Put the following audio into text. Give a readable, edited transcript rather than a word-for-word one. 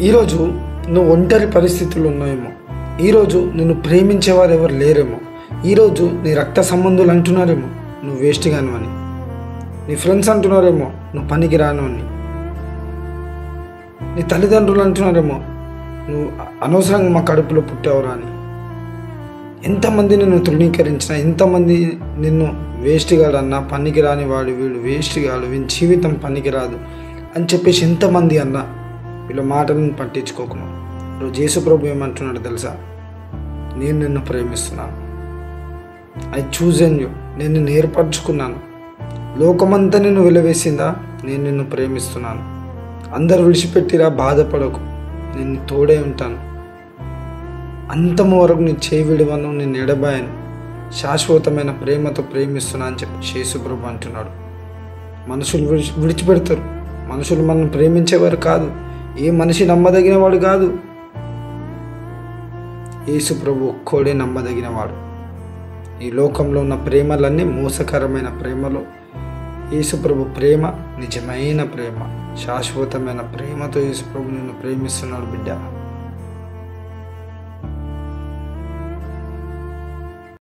ఈరోజు నువ్వు ఒంటరి పరిస్థితులు ఉన్నాయేమో, ఈరోజు నిన్ను ప్రేమించేవారు ఎవరు లేరేమో, ఈరోజు నీ రక్త సంబంధులు అంటున్నారేమో నువ్వు వేస్ట్ గాను అని, నీ ఫ్రెండ్స్ అంటున్నారేమో నువ్వు పనికి రాను అని, నీ తల్లిదండ్రులు అంటున్నారేమో నువ్వు అనవసరంగా మా కడుపులో పుట్టావురా అని. ఎంతమంది నిన్ను తృణీకరించినా, ఎంతమంది నిన్ను వేస్ట్ గాడు అన్నా, పనికి రాని వాడు, వీడు వేస్ట్ గాడు, వీని జీవితం పనికి రాదు అని చెప్పేసి ఎంతమంది అన్నా వీళ్ళ మాటలను పట్టించుకోకున్నావు. ఈరోజు యేసు ప్రభు ఏమంటున్నాడు తెలుసా? నేను నిన్ను ప్రేమిస్తున్నాను, ఐ చూజన్ యూ, నేను నిన్ను ఏర్పరచుకున్నాను. లోకమంతా నిన్ను వెలవేసిందా, నేను నిన్ను ప్రేమిస్తున్నాను. అందరు విడిచిపెట్టిరా, బాధపడకు, నేను తోడే ఉంటాను. అంతము వరకు నీ చేయి విడవను, నేను ఎడబాయను, శాశ్వతమైన ప్రేమతో ప్రేమిస్తున్నా అని చెప్పి యేసు ప్రభు అంటున్నాడు. మనుషులు విడిచిపెడతారు, మనుషులు మనల్ని ప్రేమించేవారు కాదు, ఏ మనిషి నమ్మదగిన వాడు కాదు. యేసు ప్రభు ఒక్కోడే నమ్మదగినవాడు. ఈ లోకంలో ఉన్న ప్రేమలన్నీ మోసకరమైన ప్రేమలు. యేసు ప్రభు ప్రేమ నిజమైన ప్రేమ, శాశ్వతమైన ప్రేమతో యేసు ప్రభు నిన్ను ప్రేమిస్తున్నాడు బిడ్డ.